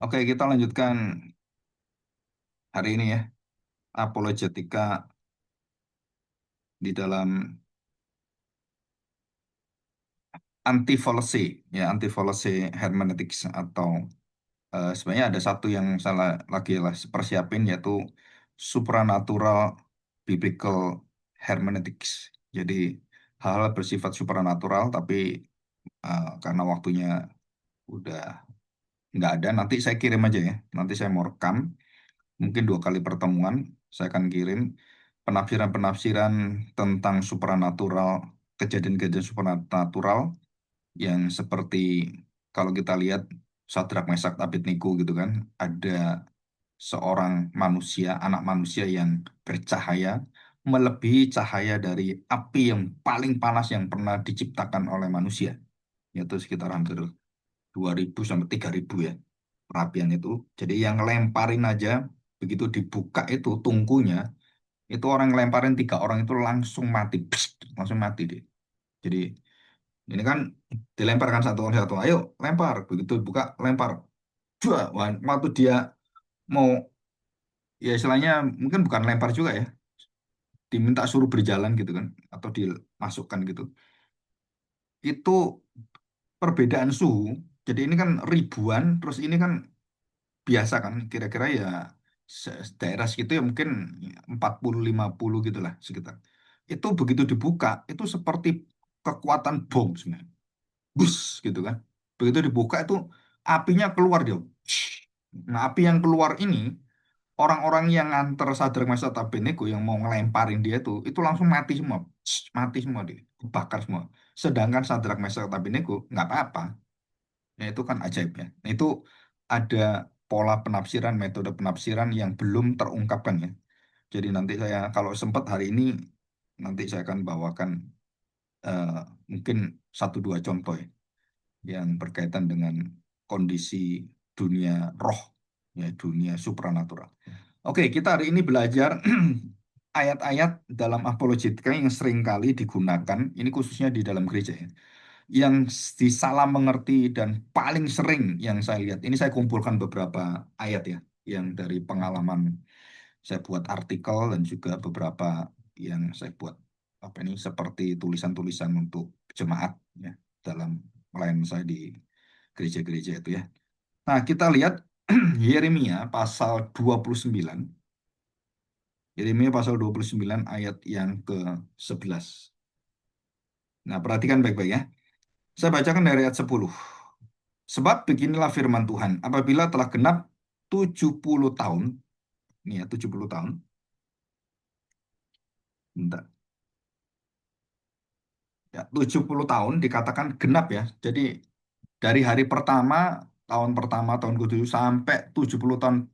Oke, kita lanjutkan hari ini ya, apologetika di dalam anti-fallacy, ya anti-fallacy hermeneutics atau sebenarnya ada satu yang salah lagi lah persiapin yaitu supranatural biblical hermeneutics. Jadi hal-hal bersifat supranatural tapi karena waktunya udah nggak ada, nanti saya kirim aja ya. Nanti saya mau rekam, mungkin 2 kali pertemuan saya akan kirim penafsiran-penafsiran tentang supranatural, kejadian-kejadian supranatural yang seperti kalau kita lihat Sadrak Mesak Abednego gitu kan, ada seorang manusia, anak manusia yang bercahaya melebihi cahaya dari api yang paling panas yang pernah diciptakan oleh manusia, yaitu sekitar hampir 2.000 sampai 3.000 ya perapian itu. Jadi yang lemparin aja begitu dibuka itu tungkunya, itu orang ngelemparin 3 orang itu langsung mati. Psst, langsung mati dia. Jadi ini kan dilemparkan satu orang satu, ayo lempar, begitu buka lempar. Dua, waktu dia mau, ya istilahnya mungkin bukan lempar juga ya, diminta suruh berjalan gitu kan, atau dimasukkan gitu. Itu perbedaan suhu. Jadi ini kan ribuan, terus ini kan biasa kan, kira-kira ya daerah segitu ya mungkin 40 50 gitu lah sekitar. Itu begitu dibuka, itu seperti kekuatan bom sebenarnya. Bus gitu kan. Begitu dibuka itu apinya keluar dia. Nah, api yang keluar ini orang-orang yang nganter Sadrak Mesak Abednego yang mau ngelemparin dia itu langsung mati semua. Mati semua dia, kebakar semua. Sedangkan Sadrak Mesak Abednego nggak apa-apa. Ya, itu kan ajaibnya. Nah, itu ada pola penafsiran, metode penafsiran yang belum terungkapkan ya. Jadi nanti saya kalau sempat hari ini nanti saya akan bawakan eh, mungkin 1 2 contoh ya, yang berkaitan dengan kondisi dunia roh, ya dunia supranatural. Oke, kita hari ini belajar ayat-ayat dalam apologetika yang sering kali digunakan, ini khususnya di dalam gereja ya, yang disalah mengerti dan paling sering yang saya lihat. Ini saya kumpulkan beberapa ayat ya, yang dari pengalaman saya buat artikel dan juga beberapa yang saya buat apa ini seperti tulisan-tulisan untuk jemaat ya dalam pelayanan saya di gereja-gereja itu ya. Nah, kita lihat Yeremia pasal 29. Yeremia pasal 29 ayat yang ke-11. Nah, perhatikan baik-baik ya. Saya bacakan dari ayat 10. Sebab beginilah firman Tuhan, apabila telah genap 70 tahun, ini ya 70 tahun, bentar, ya 70 tahun dikatakan genap ya. Jadi dari hari pertama, tahun pertama, tahun ke-7 sampai 70 tahun.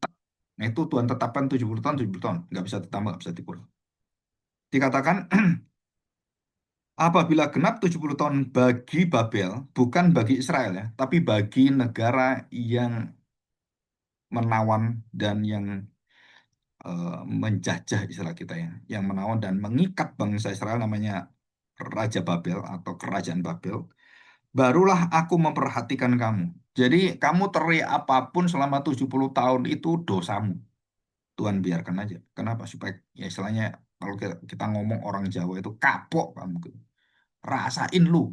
Nah itu Tuhan tetapkan 70 tahun, 70 tahun. Nggak bisa ditambah, nggak bisa dikurang. Dikatakan apabila genap 70 tahun bagi Babel, bukan bagi Israel ya, tapi bagi negara yang menawan dan yang menjajah istilah kita ya, yang menawan dan mengikat bangsa Israel namanya Raja Babel atau Kerajaan Babel, barulah aku memperhatikan kamu. Jadi kamu teriak apapun selama 70 tahun itu dosamu. Tuhan biarkan aja. Kenapa? Supaya ya istilahnya kalau kita ngomong orang Jawa itu kapok kamu. Gitu. Rasain lu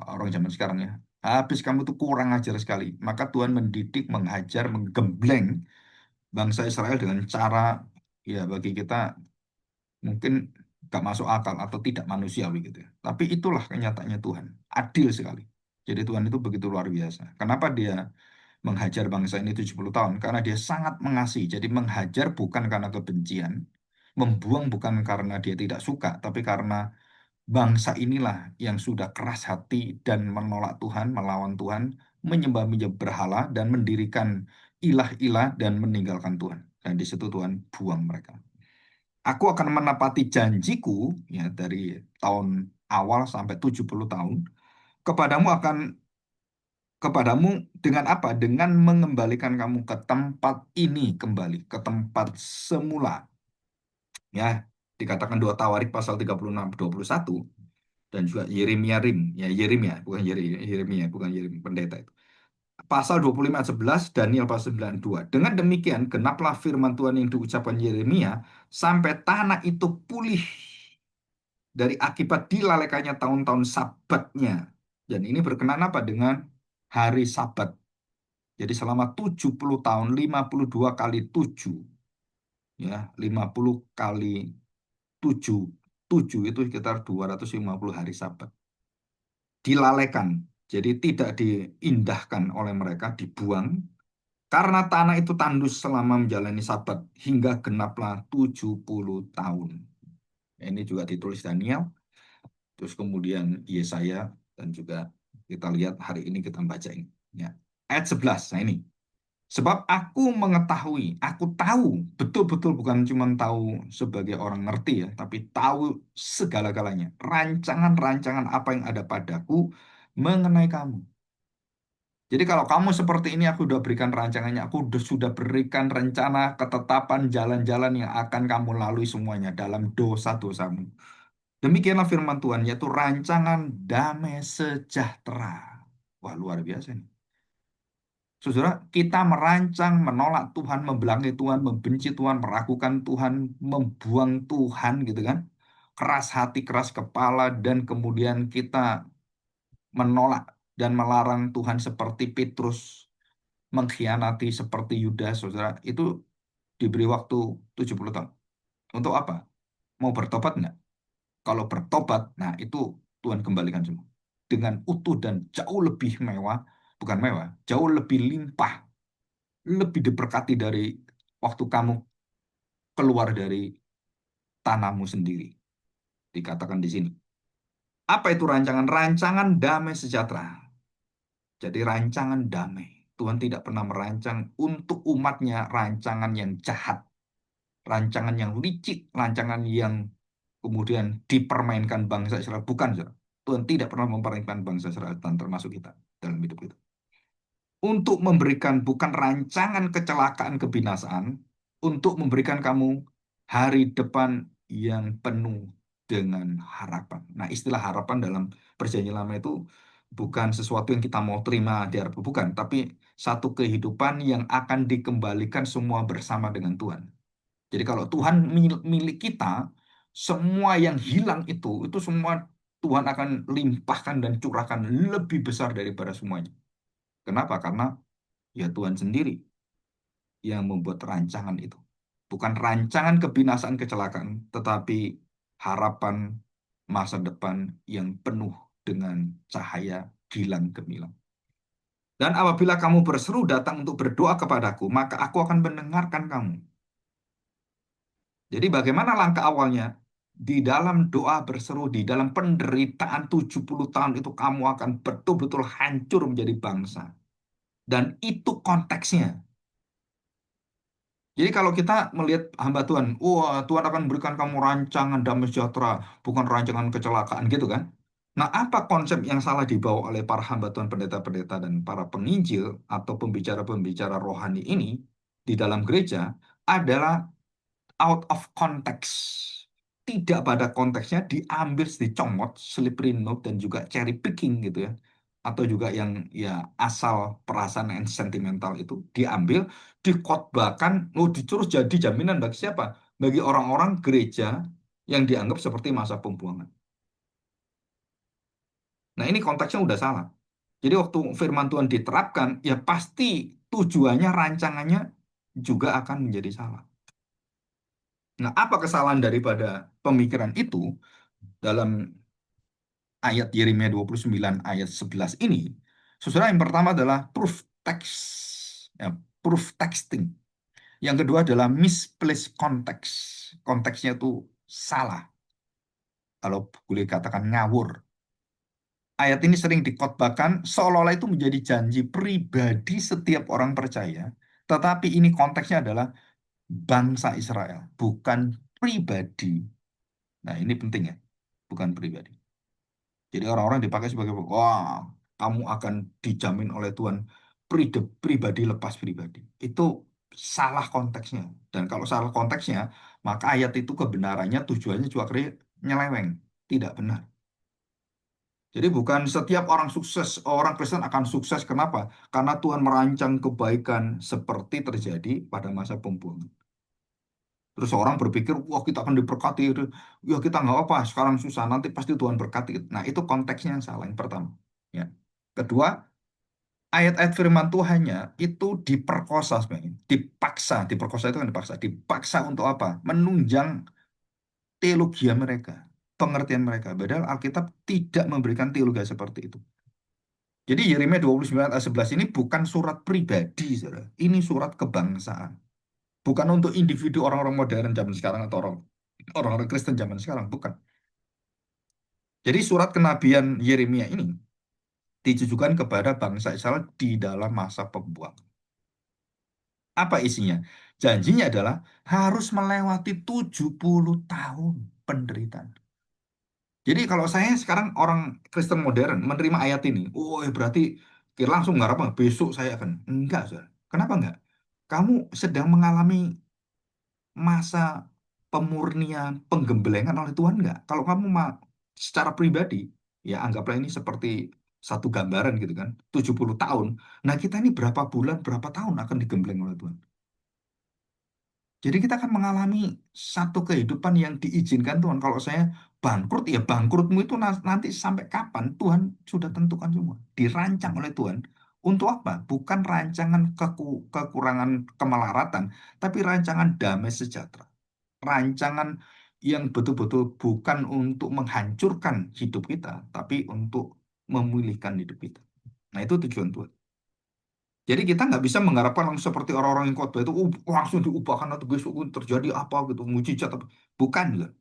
orang zaman sekarang ya. Habis kamu tuh kurang ajar sekali. Maka Tuhan mendidik, menghajar, menggembleng bangsa Israel dengan cara ya bagi kita mungkin gak masuk akal atau tidak manusiawi gitu ya. Tapi itulah kenyataannya Tuhan. Adil sekali. Jadi Tuhan itu begitu luar biasa. Kenapa dia menghajar bangsa ini 70 tahun? Karena dia sangat mengasihi. Jadi menghajar bukan karena kebencian. Membuang bukan karena dia tidak suka. Tapi karena bangsa inilah yang sudah keras hati dan menolak Tuhan, melawan Tuhan, menyembah berhala dan mendirikan ilah-ilah dan meninggalkan Tuhan. Dan di situ Tuhan buang mereka. Aku akan menepati janjiku ya dari tahun awal sampai 70 tahun kepadamu akan kepadamu dengan apa? Dengan mengembalikan kamu ke tempat ini kembali, ke tempat semula. Ya, dikatakan 2 Tawarik pasal 36 21 dan juga Yeremia Rim, ya Yeremia, bukan Yeremia, bukan Yeremia pendeta itu. pasal 25 ayat 11, Daniel pasal 92. Dengan demikian, genaplah firman Tuhan yang diucapkan Yeremia, sampai tanah itu pulih dari akibat dilalaikannya tahun-tahun sabatnya. Dan ini berkenaan apa? Dengan hari sabat. Jadi selama 70 tahun, 52 kali 7, ya, 50 kali 7, 7 itu sekitar 250 hari sabat. Dilalaikan, jadi tidak diindahkan oleh mereka, dibuang, karena tanah itu tandus selama menjalani sabat, hingga genaplah 70 tahun. Ini juga ditulis Daniel, terus kemudian Yesaya, dan juga kita lihat hari ini kita baca ini. Ya. Ayat 11, nah ini. Sebab aku mengetahui, aku tahu, betul-betul bukan cuma tahu sebagai orang ngerti ya, tapi tahu segala-galanya. Rancangan-rancangan apa yang ada padaku mengenai kamu. Jadi kalau kamu seperti ini, aku sudah berikan rancangannya, aku sudah berikan rencana ketetapan jalan-jalan yang akan kamu lalui semuanya dalam dosa-dosamu. Demikianlah firman Tuhan, yaitu rancangan damai sejahtera. Wah, luar biasa nih. Saudara, kita merancang, menolak Tuhan, membelangi Tuhan, membenci Tuhan, meragukan Tuhan, membuang Tuhan gitu kan. Keras hati, keras kepala, dan kemudian kita menolak dan melarang Tuhan seperti Petrus, mengkhianati seperti Yudas, saudara. Itu diberi waktu 70 tahun. Untuk apa? Mau bertobat enggak? Kalau bertobat, nah itu Tuhan kembalikan semua. Dengan utuh dan jauh lebih mewah, bukan mewah, jauh lebih limpah, lebih diberkati dari waktu kamu keluar dari tanahmu sendiri. Dikatakan di sini. Apa itu rancangan? Rancangan damai sejahtera. Jadi rancangan damai. Tuhan tidak pernah merancang untuk umatnya rancangan yang jahat, rancangan yang licik, rancangan yang kemudian dipermainkan bangsa Israel. Bukan, saudara. Tuhan tidak pernah mempermainkan bangsa Israel dan termasuk kita dalam hidup kita. Untuk memberikan bukan rancangan kecelakaan kebinasaan, untuk memberikan kamu hari depan yang penuh dengan harapan. Nah, istilah harapan dalam Perjanjian Lama itu bukan sesuatu yang kita mau terima diharapkan, bukan, tapi satu kehidupan yang akan dikembalikan semua bersama dengan Tuhan. Jadi kalau Tuhan milik kita, semua yang hilang itu semua Tuhan akan limpahkan dan curahkan lebih besar daripada semuanya. Kenapa? Karena ya Tuhan sendiri yang membuat rancangan itu. Bukan rancangan kebinasaan kecelakaan, tetapi harapan masa depan yang penuh dengan cahaya gilang gemilang. Dan apabila kamu berseru datang untuk berdoa kepadaku, maka aku akan mendengarkan kamu. Jadi bagaimana langkah awalnya? Di dalam doa berseru, di dalam penderitaan 70 tahun itu kamu akan betul-betul hancur menjadi bangsa. Dan itu konteksnya. Jadi kalau kita melihat hamba Tuhan, wah Tuhan akan memberikan kamu rancangan damai sejahtera, bukan rancangan kecelakaan gitu kan. Nah, apa konsep yang salah dibawa oleh para hamba Tuhan, pendeta-pendeta, dan para penginjil atau pembicara-pembicara rohani ini di dalam gereja adalah out of context. Tidak pada konteksnya, diambil, dicomot, slippery note, dan juga cherry picking gitu ya. Atau juga yang ya asal perasaan yang sentimental itu diambil, dikhotbahkan, diterus jadi jaminan bagi siapa? Bagi orang-orang gereja yang dianggap seperti masa pembuangan. Nah ini konteksnya udah salah. Jadi waktu firman Tuhan diterapkan, ya pasti tujuannya, rancangannya juga akan menjadi salah. Nah, apa kesalahan daripada pemikiran itu dalam ayat Yeremia 29 ayat 11 ini? Saudara, yang pertama adalah proof text, ya, proof texting. Yang kedua adalah misplaced context. Konteksnya itu salah. Kalau boleh katakan ngawur. Ayat ini sering dikhotbahkan seolah-olah itu menjadi janji pribadi setiap orang percaya. Tetapi ini konteksnya adalah bangsa Israel, bukan pribadi. Nah, ini penting ya, bukan pribadi. Jadi orang-orang dipakai sebagai, wah, kamu akan dijamin oleh Tuhan pribadi lepas pribadi. Itu salah konteksnya. Dan kalau salah konteksnya, maka ayat itu kebenarannya tujuannya juga nyeleweng. Tidak benar. Jadi bukan setiap orang sukses, orang Kristen akan sukses. Kenapa? Karena Tuhan merancang kebaikan seperti terjadi pada masa pembuangan. Terus orang berpikir, wah kita akan diberkati. Ya kita nggak apa, sekarang susah, nanti pasti Tuhan berkati. Nah itu konteksnya yang salah, yang pertama. Ya. Kedua, ayat-ayat firman Tuhannya itu diperkosa sebenarnya. Dipaksa, diperkosa itu kan dipaksa. Dipaksa untuk apa? Menunjang teologi mereka, pengertian mereka. Padahal Alkitab tidak memberikan teologi seperti itu. Jadi Yeremia 29 ayat 11 ini bukan surat pribadi, saudara. Ini surat kebangsaan. Bukan untuk individu orang-orang modern zaman sekarang atau orang-orang Kristen zaman sekarang, bukan. Jadi surat kenabian Yeremia ini ditujukan kepada bangsa Israel di dalam masa pembuangan. Apa isinya? Janjinya adalah harus melewati 70 tahun penderitaan. Jadi kalau saya sekarang orang Kristen modern menerima ayat ini, oh berarti kira langsung nggak apa besok saya akan enggak, saudara. Kenapa enggak? Kamu sedang mengalami masa pemurnian, penggembelengan oleh Tuhan enggak? Kalau kamu secara pribadi, ya anggaplah ini seperti satu gambaran gitu kan, 70 tahun. Nah kita ini berapa bulan, berapa tahun akan digembleng oleh Tuhan. Jadi kita akan mengalami satu kehidupan yang diizinkan Tuhan. Kalau saya bangkrut, ya bangkrutmu itu nanti sampai kapan Tuhan sudah tentukan semua. Dirancang oleh Tuhan. Untuk apa? Bukan rancangan kekurangan kemelaratan, tapi rancangan damai sejahtera. Rancangan yang betul-betul bukan untuk menghancurkan hidup kita, tapi untuk memulihkan hidup kita. Nah itu tujuan Tuhan. Jadi kita nggak bisa mengharapkan langsung seperti orang-orang yang khotbah itu langsung diubahkan atau besok terjadi apa gitu, mujizat apa. Bukan,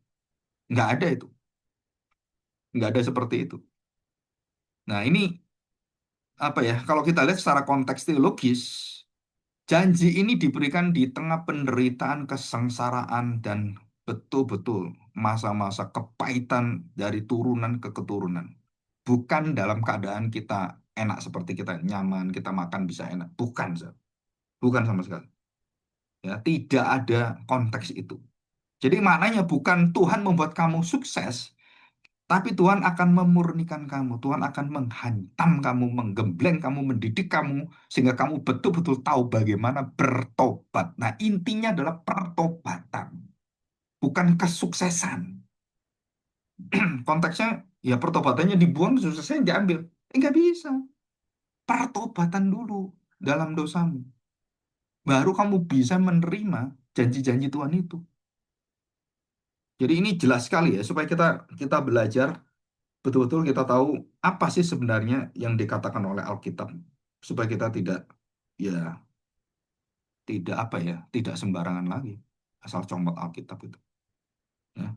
nggak ada itu. Nggak ada seperti itu. Nah ini apa ya, kalau kita lihat secara konteks teologis, janji ini diberikan di tengah penderitaan, kesengsaraan, dan betul-betul masa-masa kepahitan dari turunan ke keturunan. Bukan dalam keadaan kita enak seperti kita nyaman, kita makan bisa enak. Bukan, Zat. Bukan sama sekali. Ya, tidak ada konteks itu. Jadi maknanya bukan Tuhan membuat kamu sukses, tapi Tuhan akan memurnikan kamu. Tuhan akan menghantam kamu, menggembleng kamu, mendidik kamu, sehingga kamu betul-betul tahu bagaimana bertobat. Nah, intinya adalah pertobatan, bukan kesuksesan. Konteksnya, ya pertobatannya dibuang, suksesnya diambil. Enggak bisa. Pertobatan dulu dalam dosamu. Baru kamu bisa menerima janji-janji Tuhan itu. Jadi ini jelas sekali ya, supaya kita kita belajar betul-betul kita tahu apa sih sebenarnya yang dikatakan oleh Alkitab, supaya kita tidak ya tidak apa ya tidak sembarangan lagi asal comot Alkitab itu. Ya.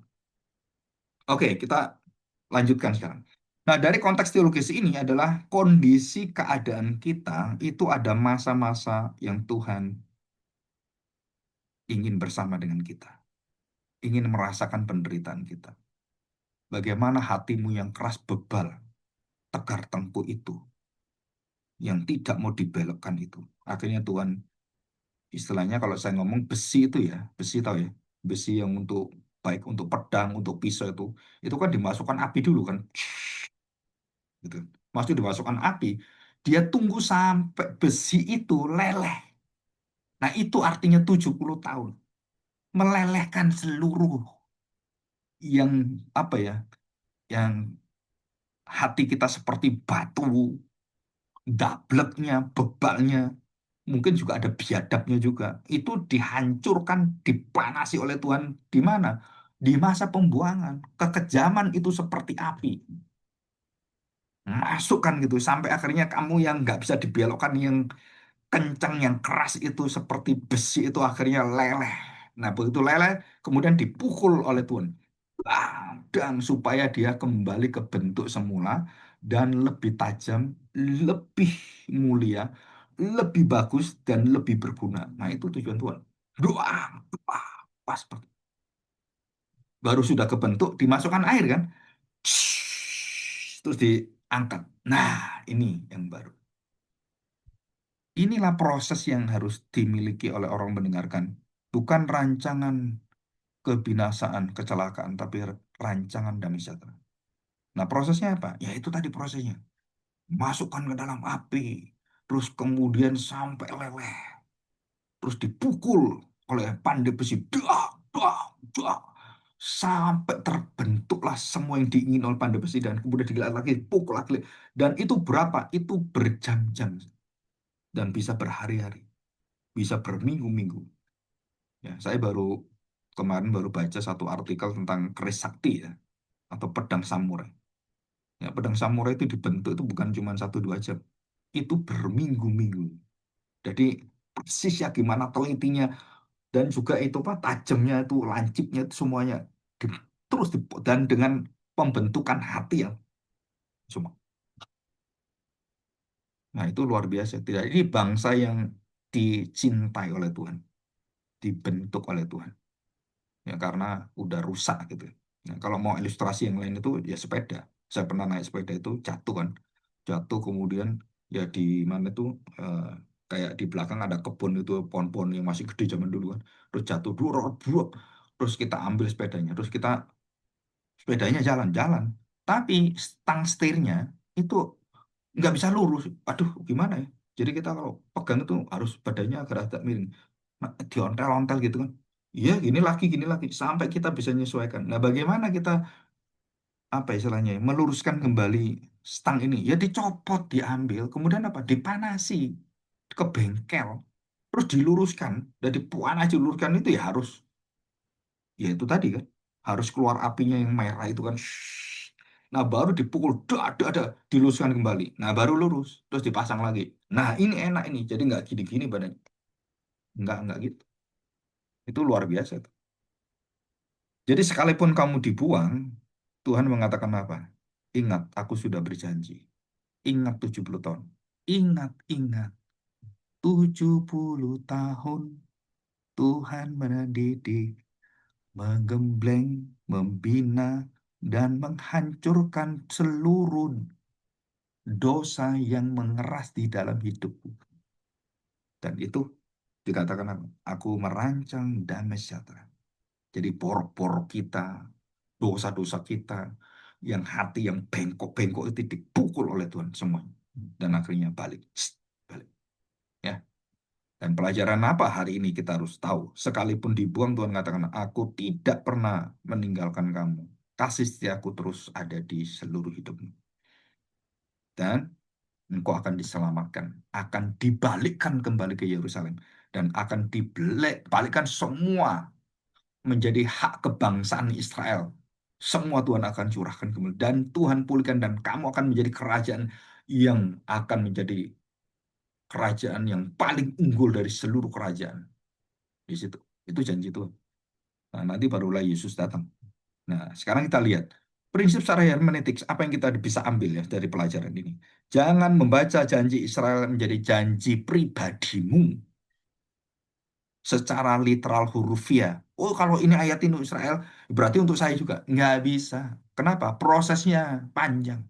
Oke, kita lanjutkan sekarang. Nah, dari konteks teologis ini adalah kondisi keadaan kita itu ada masa-masa yang Tuhan ingin bersama dengan kita, ingin merasakan penderitaan kita. Bagaimana hatimu yang keras bebal, tegar tengkuk itu, yang tidak mau dibelokkan itu. Akhirnya Tuhan, istilahnya kalau saya ngomong besi itu ya, besi tahu ya, besi yang untuk baik untuk pedang, untuk pisau itu kan dimasukkan api dulu kan, gitu. Masuk dimasukkan api, dia tunggu sampai besi itu leleh. Nah itu artinya 70 tahun, melelehkan seluruh yang apa ya, yang hati kita seperti batu, dableknya, bebalnya, mungkin juga ada biadabnya juga. Itu dihancurkan, dipanasi oleh Tuhan di mana? Di masa pembuangan. Kekejaman itu seperti api. Masukkan gitu sampai akhirnya kamu yang nggak bisa dibelokkan, yang kencang, yang keras itu seperti besi itu akhirnya leleh. Nah, begitu leleh kemudian dipukul oleh Tuhan. Dan supaya dia kembali ke bentuk semula dan lebih tajam, lebih mulia, lebih bagus dan lebih berguna. Nah, itu tujuan Tuhan. Doa, doa, pas, baru sudah kebentuk, dimasukkan air kan, terus diangkat. Nah, ini yang baru. Inilah proses yang harus dimiliki oleh orang mendengarkan. Bukan rancangan kebinasaan, kecelakaan, tapi rancangan damai sejahtera. Nah, prosesnya apa? Ya itu tadi prosesnya. Masukkan ke dalam api, terus kemudian sampai leleh, terus dipukul oleh pandai besi, dak, dak, dak, sampai terbentuklah semua yang diingin oleh pandai besi dan kemudian dilihat lagi, pukul lagi. Dan itu berapa? Itu berjam-jam dan bisa berhari-hari, bisa berminggu-minggu. Ya, saya kemarin baru baca satu artikel tentang keris sakti ya, atau pedang samurai. Ya, pedang samurai itu dibentuk itu bukan cuma 1 2 jam, itu berminggu-minggu. Jadi persis ya gimana telitinya dan juga itu apa tajamnya itu lancipnya itu semuanya di- dan dengan pembentukan hati yang cuma. Nah, itu luar biasa. Tidak, ini bangsa yang dicintai oleh Tuhan, dibentuk oleh Tuhan. Ya karena udah rusak gitu. Nah, kalau mau ilustrasi yang lain itu ya sepeda. Saya pernah naik sepeda itu jatuh kan, jatuh kemudian ya di mana tuh eh, kayak di belakang ada kebun itu pohon-pohon yang masih gede zaman dulu kan, terus jatuh dulu bro, terus kita ambil sepedanya, terus kita sepedanya jalan-jalan, tapi stang setirnya itu nggak bisa lurus. Aduh, gimana ya? Jadi kita kalau pegang itu harus badannya agak-agak miring. Nah, diontel-ontel gitu kan. Iya, gini lagi, sampai kita bisa menyesuaikan. Nah, bagaimana kita, apa istilahnya, ya, meluruskan kembali stang ini? Ya dicopot, diambil, kemudian apa? Dipanasi ke bengkel, terus diluruskan. Dari puan aja diluruskan itu ya harus, ya itu tadi kan, harus keluar apinya yang merah itu kan. Shhh. Nah, baru dipukul, dak, diluruskan kembali. Nah, baru lurus, terus dipasang lagi. Nah, ini enak ini, jadi nggak gini-gini badannya. Nggak gitu. Itu luar biasa. Jadi sekalipun kamu dibuang, Tuhan mengatakan apa? Ingat, aku sudah berjanji. Ingat 70 tahun. Ingat, 70 tahun Tuhan mendidik, menggembleng, membina, dan menghancurkan seluruh dosa yang mengeras di dalam hidupku. Dan itu dikatakan apa? Aku merancang damai sejahtera. Jadi porok-porok kita, dosa-dosa kita, yang hati yang bengkok-bengkok itu dipukul oleh Tuhan semuanya. Dan akhirnya balik. Balik. Ya. Dan pelajaran apa hari ini kita harus tahu. Sekalipun dibuang Tuhan katakan, aku tidak pernah meninggalkan kamu. Kasih setiaku terus ada di seluruh hidupmu. Dan engkau akan diselamatkan. Akan dibalikkan kembali ke Yerusalem. Dan akan dibalikkan semua menjadi hak kebangsaan Israel. Semua Tuhan akan curahkan kembali. Dan Tuhan pulihkan dan kamu akan menjadi kerajaan yang akan menjadi kerajaan yang paling unggul dari seluruh kerajaan. Di situ. Itu janji Tuhan. Nah, nanti barulah Yesus datang. Nah, sekarang kita lihat. Prinsip secara hermeneutik, apa yang kita bisa ambil ya dari pelajaran ini. Jangan membaca janji Israel menjadi janji pribadimu secara literal hurufiah. Oh, kalau ini ayat ini untuk Israel, berarti untuk saya juga. Nggak bisa. Kenapa? Prosesnya panjang.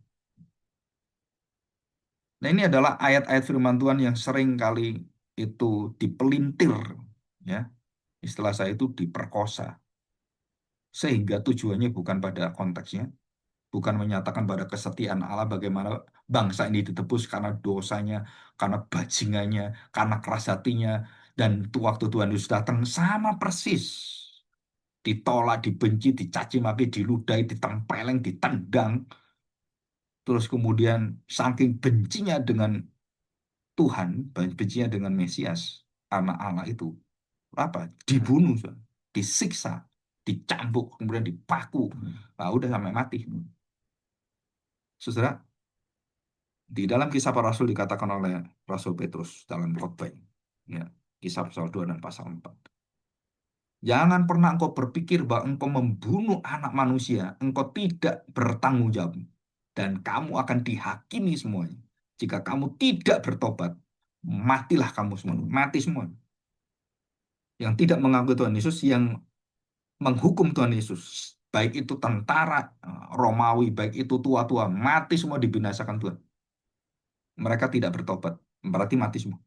Nah, ini adalah ayat-ayat firman Tuhan yang sering kali itu dipelintir. Ya, istilah saya itu diperkosa. Sehingga tujuannya bukan pada konteksnya, bukan menyatakan pada kesetiaan Allah bagaimana bangsa ini ditebus karena dosanya, karena bajingannya, karena keras hatinya, dan waktu Tuhan Yesus datang sama persis. Ditolak, dibenci, dicaci maki, diludahi, ditempeleng, ditendang, terus kemudian saking bencinya dengan Tuhan, bencinya dengan Mesias, anak Allah itu, apa? Dibunuh, Saudara. Disiksa, dicambuk, kemudian dipaku, nah, udah sampai mati. Saudara, di dalam kisah para rasul dikatakan oleh Rasul Petrus dalam khotbah, ya, kisah pasal 2 dan pasal 4. Jangan pernah engkau berpikir bahwa engkau membunuh anak manusia, engkau tidak bertanggung jawab. Dan kamu akan dihakimi semuanya. Jika kamu tidak bertobat, matilah kamu semua. Mati semua. Yang tidak mengakui Tuhan Yesus, yang menghukum Tuhan Yesus. Baik itu tentara Romawi, baik itu tua-tua, mati semua dibinasakan Tuhan. Mereka tidak bertobat, berarti mati semua.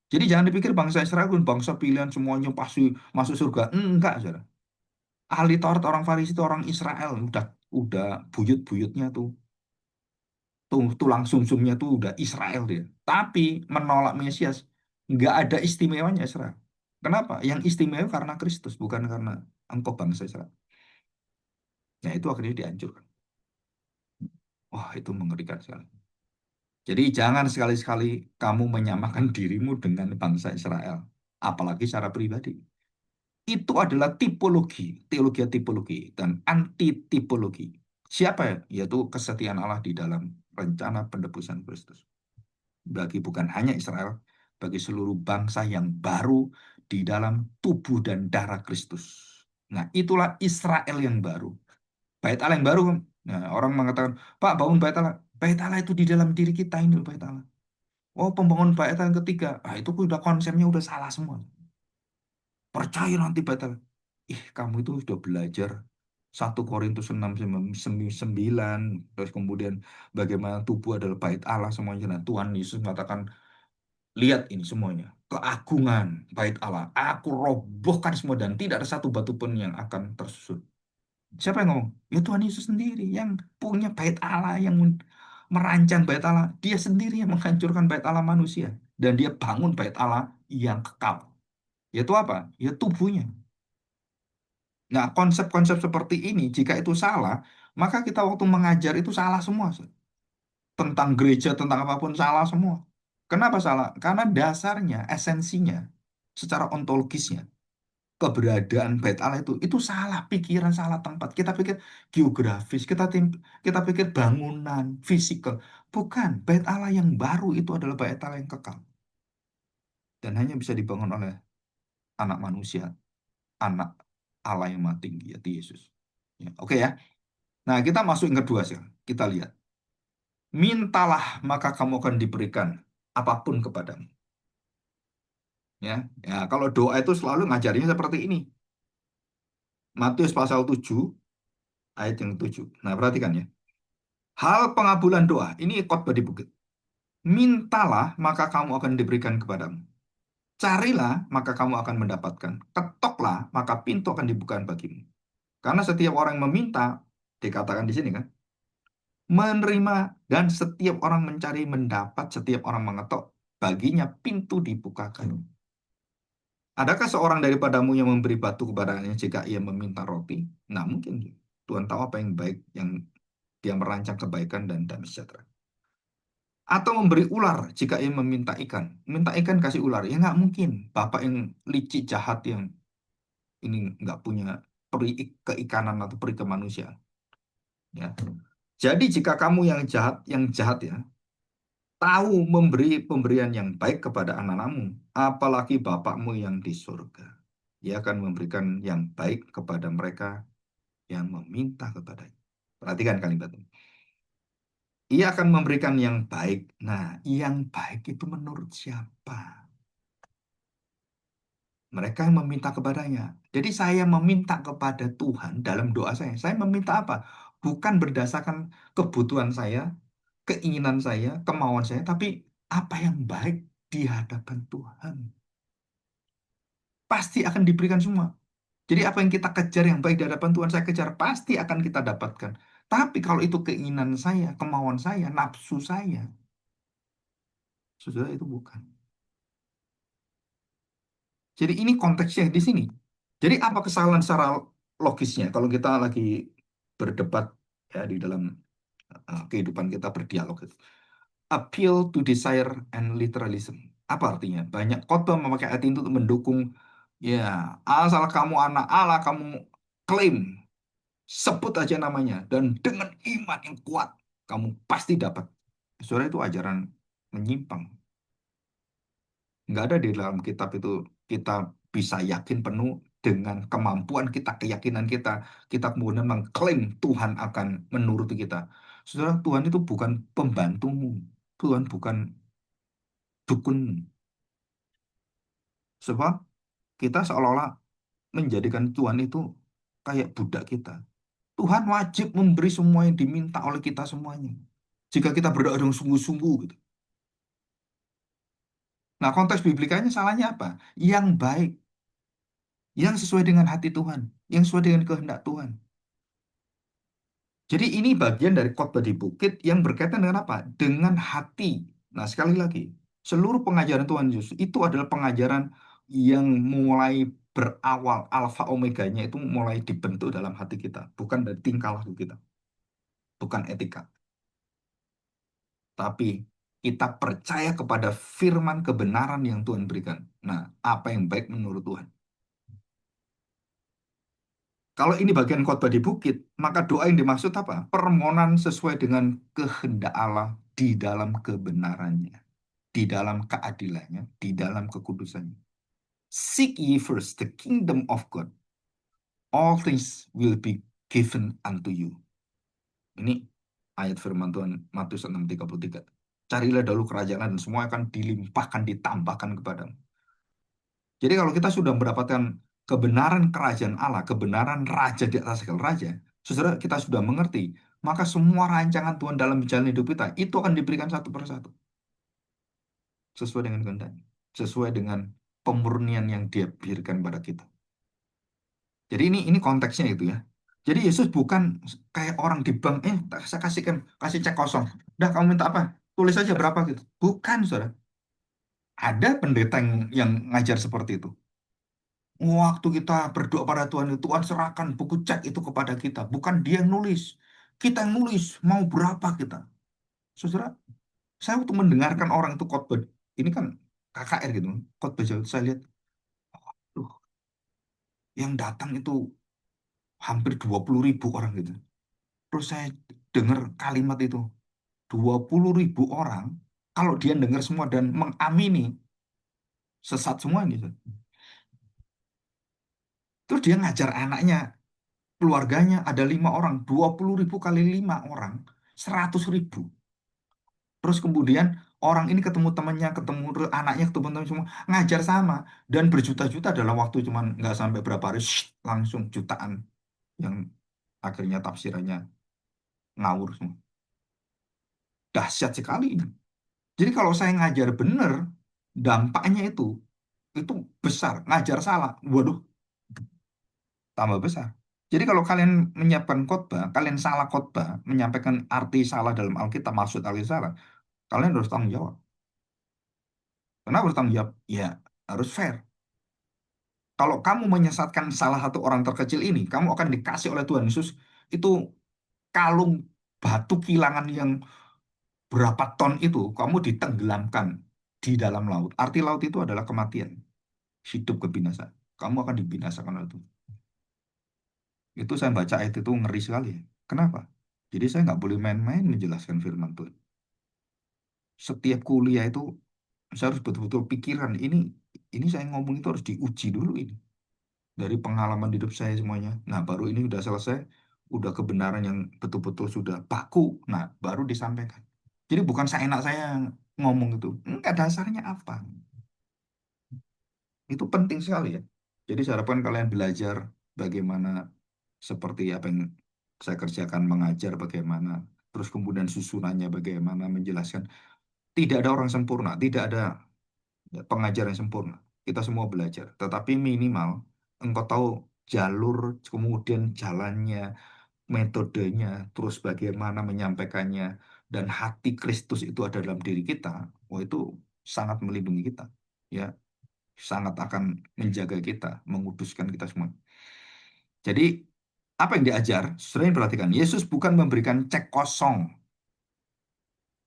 Jadi jangan dipikir bangsa Israel pun bangsa pilihan semuanya pasti masuk surga. Enggak, saudara. Ahli Taurat orang Farisi itu orang Israel, udah buyut-buyutnya tuh tulang sumsumnya tuh udah Israel dia. Tapi menolak Mesias, nggak ada istimewanya Israel. Kenapa? Yang istimewa karena Kristus, bukan karena engkau bangsa Israel. Nah itu akhirnya dihancurkan. Wah itu mengerikan sekali. Jadi jangan sekali-sekali kamu menyamakan dirimu dengan bangsa Israel, apalagi secara pribadi. Itu adalah tipologi, teologi tipologi dan anti tipologi. Siapa ya? Yaitu kesetiaan Allah di dalam rencana penebusan Kristus. Bagi bukan hanya Israel, bagi seluruh bangsa yang baru di dalam tubuh dan darah Kristus. Nah, itulah Israel yang baru. Bait Allah yang baru. Nah, orang mengatakan, Pak, bangun bait Allah. Bait Allah itu di dalam diri kita ini, bait Allah. Oh, pembangunan bait Allah yang ketiga. Ah, itu udah konsepnya udah salah semua. Percaya nanti bait Allah. Ih, kamu itu sudah belajar 1 Korintus 6:9, terus kemudian bagaimana tubuh adalah bait Allah semuanya. Nah, Tuhan Yesus mengatakan, lihat ini semuanya, keagungan bait Allah. Aku robohkan semua dan tidak ada satu batu pun yang akan tersusun. Siapa yang ngomong? Ya Tuhan Yesus sendiri yang punya bait Allah, yang merancang bait Allah. Dia sendiri yang menghancurkan bait Allah manusia. Dan dia bangun bait Allah yang kekal. Yaitu apa? Ya tubuhnya. Nah, konsep-konsep seperti ini, jika itu salah, maka kita waktu mengajar itu salah semua. Tentang gereja, tentang apapun salah semua. Kenapa salah? Karena dasarnya, esensinya, secara ontologisnya, keberadaan Bait Allah itu salah pikiran, salah tempat. Kita pikir geografis, kita pikir bangunan, fisikal. Bukan, Bait Allah yang baru itu adalah Bait Allah yang kekal. Dan hanya bisa dibangun oleh anak manusia, anak Allah yang maha tinggi, yaitu Yesus. Ya, oke ya. Nah, kita masuk yang kedua sih. Kita lihat. Mintalah, maka kamu akan diberikan apapun kepadamu. Ya, ya kalau doa itu selalu ngajarinya seperti ini. Matius pasal 7 ayat yang 7. Nah, perhatikan ya. Hal pengabulan doa, ini khotbah di bukit. Mintalah, maka kamu akan diberikan kepadamu. Carilah, maka kamu akan mendapatkan. Ketoklah, maka pintu akan dibukakan bagimu. Karena setiap orang yang meminta, dikatakan di sini kan, menerima, dan setiap orang mencari mendapat, setiap orang mengetok, baginya pintu dibukakan. Adakah seorang daripadamu yang memberi batu kepadanya jika ia meminta roti? Nah, mungkin Tuhan tahu apa yang baik, yang dia merancang kebaikan dan damai sejahtera. Atau memberi ular jika ia meminta ikan. Minta ikan kasih ular. Ya nggak mungkin. Bapak yang licik jahat yang ini nggak punya peri keikanan atau peri kemanusiaan. Ya. Jadi jika kamu yang jahat ya, tahu memberi pemberian yang baik kepada anak-anakmu, apalagi Bapakmu yang di surga. Ia akan memberikan yang baik kepada mereka yang meminta kepadanya. Perhatikan kalimat ini. Ia akan memberikan yang baik. Nah, yang baik itu menurut siapa? Mereka yang meminta kepadanya. Jadi saya meminta kepada Tuhan dalam doa saya. Saya meminta apa? Bukan berdasarkan kebutuhan saya, keinginan saya, kemauan saya, tapi apa yang baik di hadapan Tuhan. Pasti akan diberikan semua. Jadi apa yang kita kejar yang baik di hadapan Tuhan, saya kejar, pasti akan kita dapatkan. Tapi kalau itu keinginan saya, kemauan saya, nafsu saya, saudara itu bukan. Jadi ini konteksnya di sini. Jadi apa kesalahan secara logisnya kalau kita lagi berdebat ya di dalam kehidupan kita berdialog itu. Appeal to desire and literalism. Apa artinya? Banyak khotbah memakai ayat itu untuk mendukung ya asal kamu anak Allah, kamu klaim, sebut aja namanya dan dengan iman yang kuat kamu pasti dapat. Saudara itu ajaran menyimpang. Nggak ada di dalam kitab itu kita bisa yakin penuh dengan kemampuan kita, keyakinan kita. Kita kemudian mengklaim Tuhan akan menuruti kita. Saudara, Tuhan itu bukan pembantumu. Tuhan bukan dukunmu. Sebab kita seolah-olah menjadikan Tuhan itu kayak budak kita. Tuhan wajib memberi semua yang diminta oleh kita semuanya. Jika kita berdoa dengan sungguh-sungguh gitu. Nah, konteks biblikanya salahnya apa? Yang baik, yang sesuai dengan hati Tuhan, yang sesuai dengan kehendak Tuhan. Jadi ini bagian dari khotbah di bukit yang berkaitan dengan apa? Dengan hati. Nah, sekali lagi, seluruh pengajaran Tuhan Yesus itu adalah pengajaran yang mulai berawal alfa omeganya itu mulai dibentuk dalam hati kita, bukan dari tingkah laku kita, bukan etika, tapi kita percaya kepada firman kebenaran yang Tuhan berikan. Nah, apa yang baik menurut Tuhan? Kalau ini bagian khotbah di bukit, maka doa yang dimaksud apa? Permohonan sesuai dengan kehendak Allah di dalam kebenarannya, di dalam keadilannya, di dalam kekudusannya. Seek ye first the kingdom of God. All things will be given unto you. Ini ayat firman Tuhan Matius 6:33. Carilah dahulu kerajaan dan semua akan dilimpahkan, ditambahkan kepadamu. Jadi kalau kita sudah mendapatkan kebenaran kerajaan Allah, kebenaran raja di atas segala raja, saudara kita sudah mengerti, maka semua rancangan Tuhan dalam jalan hidup kita itu akan diberikan satu persatu sesuai dengan kehendaknya, sesuai dengan pemurnian yang Dia berikan pada kita. Jadi ini konteksnya itu ya. Jadi Yesus bukan kayak orang di bank, saya kasihkan, kasih cek kosong. Udah kamu minta apa? Tulis aja berapa gitu. Bukan, saudara. Ada pendeta yang ngajar seperti itu. Waktu kita berdoa pada Tuhan, Tuhan serahkan buku cek itu kepada kita. Bukan dia yang nulis. Kita yang nulis, mau berapa kita. Saudara, saya waktu mendengarkan orang itu khotbah, ini kan KKR gitu, khotbah jauh, saya lihat, tuh, yang datang itu hampir 20.000 orang gitu. Terus saya dengar kalimat itu, 20.000 orang, kalau dia dengar semua dan mengamini, sesat semua ini. Terus dia ngajar anaknya, keluarganya ada 5 orang, 20.000 kali 5 orang, 100.000. Terus kemudian orang ini ketemu temannya, ketemu anaknya, ketemu teman semua, ngajar sama. Dan berjuta-juta dalam waktu cuman nggak sampai berapa hari, langsung jutaan yang akhirnya tafsirannya ngawur semua. Dahsyat sekali ini. Jadi kalau saya ngajar benar, dampaknya itu besar. Ngajar salah, waduh, tambah besar. Jadi kalau kalian menyiapkan khotbah, kalian salah khotbah, menyampaikan arti salah dalam Alkitab, maksud arti salah, kalian harus tanggung jawab. Kenapa harus tanggung jawab? Ya, harus fair. Kalau kamu menyesatkan salah satu orang terkecil ini, kamu akan dikasih oleh Tuhan Yesus itu kalung batu kilangan yang berapa ton itu, kamu ditenggelamkan di dalam laut. Arti laut itu adalah kematian, hidup kebinasaan. Kamu akan dibinasakan oleh Tuhan. Itu saya baca ayat itu ngeri sekali. Kenapa? Jadi saya nggak boleh main-main menjelaskan firman Tuhan. Setiap kuliah itu saya harus betul-betul pikiran ini saya ngomong itu harus diuji dulu ini dari pengalaman hidup saya semuanya. Nah, baru ini udah selesai, udah kebenaran yang betul-betul sudah baku. Nah, baru disampaikan. Jadi bukan seenak saya ngomong itu. Enggak, dasarnya apa? Itu penting sekali ya. Jadi saya harapkan kalian belajar bagaimana seperti apa yang saya kerjakan mengajar bagaimana, terus kemudian susunannya bagaimana menjelaskan. Tidak ada orang sempurna, tidak ada pengajar yang sempurna. Kita semua belajar, tetapi minimal engkau tahu jalur, kemudian jalannya, metodenya, terus bagaimana menyampaikannya, dan hati Kristus itu ada dalam diri kita. Oh, itu sangat melindungi kita, ya, sangat akan menjaga kita, menguduskan kita semua. Jadi apa yang diajar? Sering perhatikan, Yesus bukan memberikan cek kosong,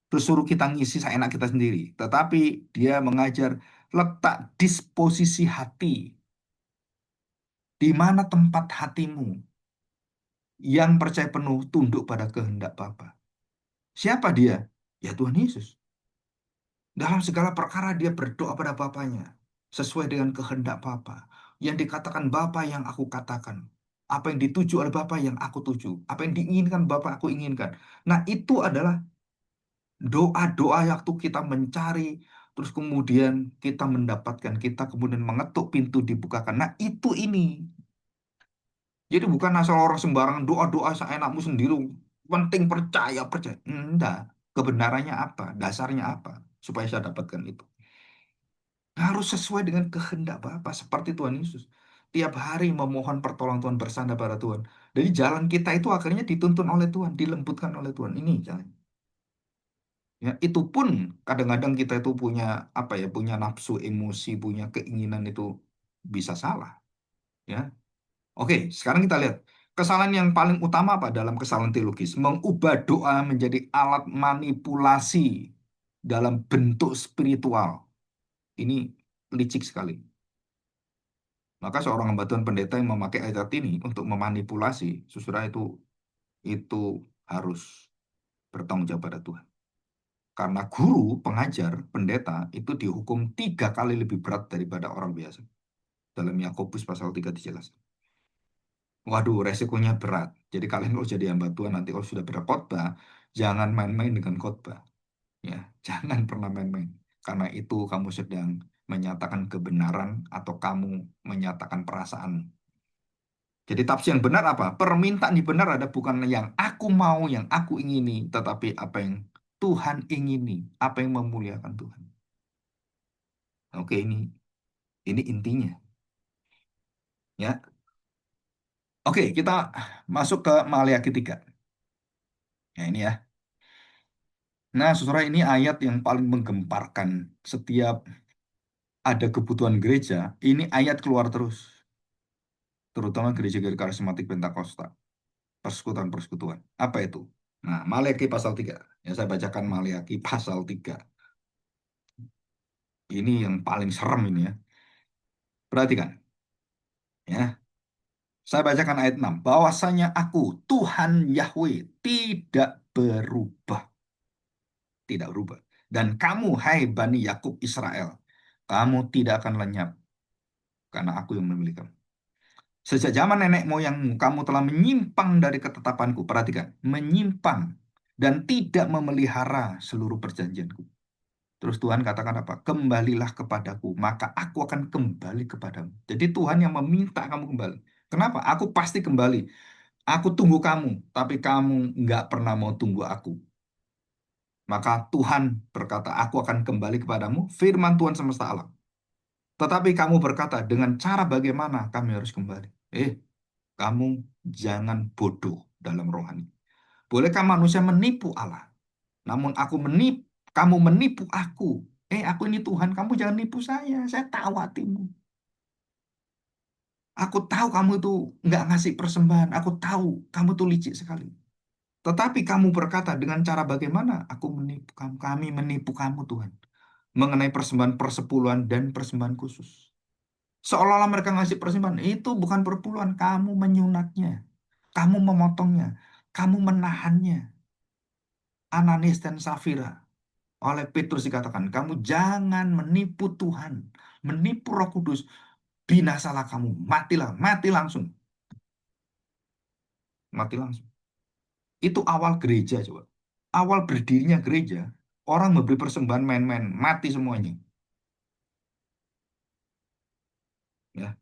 terus suruh kita ngisi seenak kita sendiri, tetapi dia mengajar letak disposisi hati, di mana tempat hatimu yang percaya penuh tunduk pada kehendak Bapa. Siapa dia? Ya Tuhan Yesus. Dalam segala perkara dia berdoa pada Bapaknya sesuai dengan kehendak Bapa. Yang dikatakan Bapa yang aku katakan. Apa yang dituju oleh Bapa yang aku tuju. Apa yang diinginkan Bapa aku inginkan. Nah, itu adalah doa-doa waktu kita mencari, terus kemudian kita mendapatkan, kita kemudian mengetuk pintu dibukakan. Nah, itu ini. Jadi bukan asal orang sembarangan doa-doa seenakmu sendiri. Penting percaya, percaya. Enggak. Kebenarannya apa? Dasarnya apa? Supaya saya dapatkan itu. Harus sesuai dengan kehendak Bapa. Seperti Tuhan Yesus. Tiap hari memohon pertolongan Tuhan bersandar pada Tuhan. Jadi jalan kita itu akhirnya dituntun oleh Tuhan, dilembutkan oleh Tuhan. Ini jalan. Ya, itu pun kadang-kadang kita itu punya apa ya, punya nafsu, emosi, punya keinginan itu bisa salah. Ya, oke. Sekarang kita lihat kesalahan yang paling utama apa dalam kesalahan teologis, mengubah doa menjadi alat manipulasi dalam bentuk spiritual. Ini licik sekali. Maka seorang hamba Tuhan pendeta yang memakai ayat ini untuk memanipulasi, saudara itu harus bertanggung jawab pada Tuhan. Karena guru, pengajar, pendeta itu dihukum 3 kali lebih berat daripada orang biasa. Dalam Yakobus pasal 3 dijelaskan. Waduh, resikonya berat. Jadi kalian kalau jadi hamba Tuhan nanti kalau sudah berkhotbah, jangan main-main dengan khotbah. Ya, jangan pernah main-main. Karena itu kamu sedang menyatakan kebenaran atau kamu menyatakan perasaan. Jadi tafsir yang benar apa? Permintaan yang benar ada bukan yang aku mau, yang aku ingini, tetapi apa yang Tuhan ingini, apa yang memuliakan Tuhan. Oke, ini intinya, ya. Oke, kita masuk ke Maleakhi 3. Ya, ini ya. Nah, saudara, ini ayat yang paling menggemparkan setiap ada kebutuhan gereja. Ini ayat keluar terus, terutama gereja-gereja karismatik Pentakosta, persekutuan-persekutuan. Apa itu? Nah, Maleakhi pasal 3. Ya, saya bacakan Maleakhi pasal 3. Ini yang paling serem ini ya. Perhatikan, ya. Saya bacakan ayat 6. Bahwasanya aku, Tuhan Yahweh, tidak berubah. Tidak berubah. Dan kamu, hai Bani Yakub Israel, kamu tidak akan lenyap, karena aku yang memilih kamu. Sejak zaman nenek moyangmu, kamu telah menyimpang dari ketetapanku. Perhatikan, menyimpang dan tidak memelihara seluruh perjanjianku. Terus Tuhan katakan apa? Kembalilah kepadaku, maka aku akan kembali kepadamu. Jadi Tuhan yang meminta kamu kembali. Kenapa? Aku pasti kembali. Aku tunggu kamu, tapi kamu nggak pernah mau tunggu aku. Maka Tuhan berkata, aku akan kembali kepadamu, firman Tuhan semesta alam. Tetapi kamu berkata, dengan cara bagaimana kami harus kembali? Kamu jangan bodoh dalam rohani. Bolehkah manusia menipu Allah? Namun kamu menipu aku. Aku ini Tuhan, kamu jangan nipu saya tahu hatimu. Aku tahu kamu itu nggak ngasih persembahan. Aku tahu kamu tuh licik sekali. Tetapi kamu berkata dengan cara bagaimana aku menipu kamu? Kami menipu kamu Tuhan. Mengenai persembahan persepuluhan dan persembahan khusus. Seolah-olah mereka ngasih persembahan. Itu bukan perpuluhan. Kamu menyunatnya. Kamu memotongnya. Kamu menahannya. Ananias dan Safira. Oleh Petrus dikatakan, kamu jangan menipu Tuhan. Menipu Roh Kudus. Binasalah kamu. Matilah. Mati langsung. Mati langsung. Itu awal gereja coba. Awal berdirinya gereja, orang memberi persembahan main-main, mati semuanya. Ya,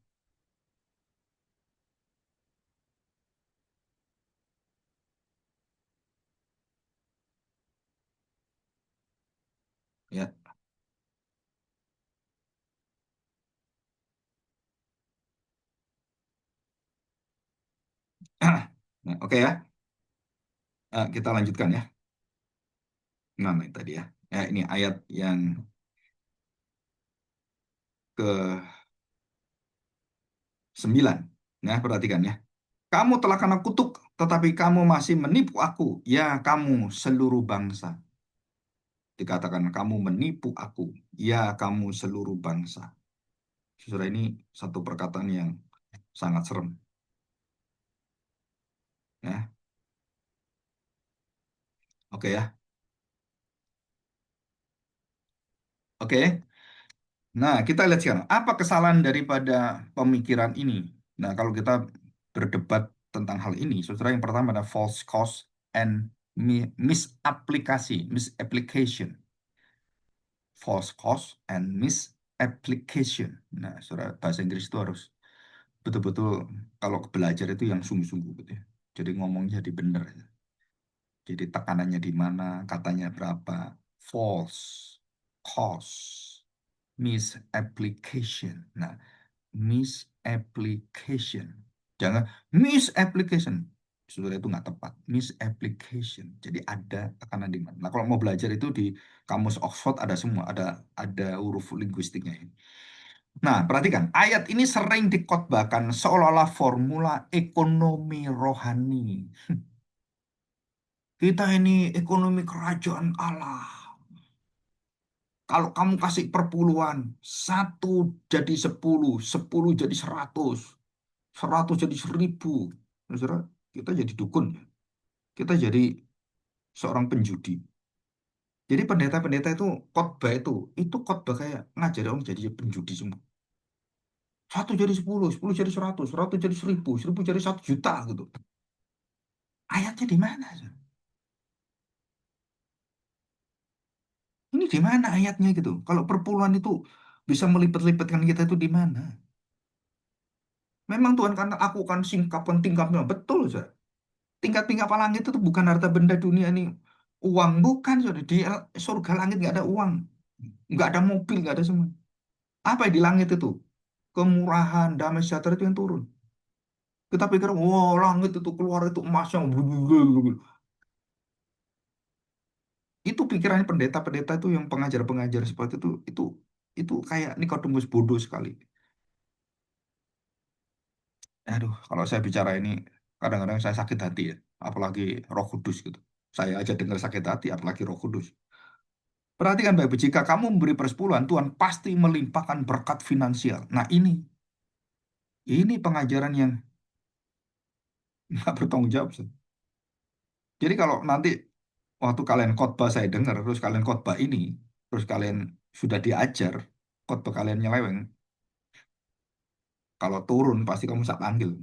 ya. Nah, oke ya. Kita lanjutkan ya. Nah, ini tadi ya. Ya, ini ayat yang ke-9. Nah, perhatikan ya. Kamu telah kena kutuk, tetapi kamu masih menipu aku. Ya, kamu seluruh bangsa. Dikatakan kamu menipu aku. Ya, kamu seluruh bangsa. Saudara, ini satu perkataan yang sangat serem. Ya, oke ya. Oke. Nah, kita lihat sekarang, apa kesalahan daripada pemikiran ini? Nah, kalau kita berdebat tentang hal ini, saudara, yang pertama ada false cause and misapplication. False cause and misapplication. Nah, saudara, bahasa Inggris itu harus betul-betul, kalau belajar itu yang sungguh-sungguh gitu ya. Jadi ngomongnya jadi benar. Jadi tekanannya di mana, katanya berapa. False cause, misapplication. Nah, misapplication. Jangan misapplication. Saudara itu nggak tepat. Misapplication. Jadi ada tekanan di mana. Nah, kalau mau belajar itu di kamus Oxford ada semua, ada huruf linguistiknya ini. Nah, perhatikan, ayat ini sering dikotbahkan seolah-olah formula ekonomi rohani. Kita ini ekonomi kerajaan Allah. Kalau kamu kasih perpuluhan, satu jadi 10, 10 jadi 100, 100 jadi 1000. Saudara, kita jadi dukun, ya. Kita jadi seorang penjudi. Jadi pendeta-pendeta itu khotbah itu khotbah kayak ngajari orang jadi penjudi semua. Satu jadi 10, 10 jadi 100, 100 jadi 1000, 1000 jadi 1 juta gitu. Ayatnya di mana? Saudara? Ini di mana ayatnya gitu? Kalau perpuluhan itu bisa melipat-lipatkan kita itu di mana? Memang Tuhan karena aku kan singkapkan tingkapnya. Betul, saudara. Tingkat-tingkat langit itu bukan harta benda dunia ini. Uang bukan, saudara. Di surga langit nggak ada uang. Nggak ada mobil, nggak ada semua. Apa yang di langit itu? Kemurahan, damai sejahtera itu yang turun. Kita pikir, wah langit itu keluar itu emas yang itu pikirannya pendeta-pendeta itu yang pengajar-pengajar seperti itu kayak Nikodemus bodoh sekali. Aduh, kalau saya bicara ini kadang-kadang saya sakit hati ya, apalagi Roh Kudus gitu. Saya aja dengar sakit hati, apalagi Roh Kudus. Perhatikan baik, jika kamu memberi persepuluhan, Tuhan pasti melimpahkan berkat finansial. Nah ini pengajaran yang nggak bertanggung jawab. Sih. Jadi kalau nanti waktu kalian khotbah saya dengar, terus kalian khotbah ini, terus kalian sudah diajar, khotbah kalian nyeleweng, kalau turun pasti kamu bisa panggil.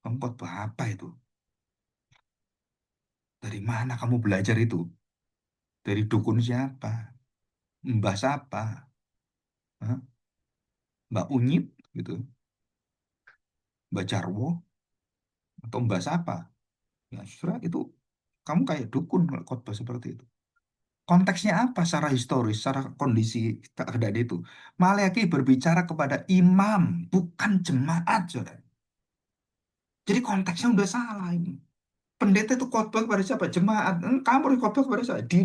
Kamu khotbah apa itu? Dari mana kamu belajar itu? Dari dukun siapa? Mbah siapa? Hah? Mbak Unyit gitu, Mbak Jarwo atau Mbak siapa? Ya, saudara, itu kamu kayak dukun kalau khotbah seperti itu. Konteksnya apa secara historis, secara kondisi keadaan itu? Maleakhi berbicara kepada imam, bukan jemaat, saudara. Jadi konteksnya udah salah ini. Pendeta itu khotbah kepada siapa? Jemaat. Kamu harus khotbah kepada siapa? Diri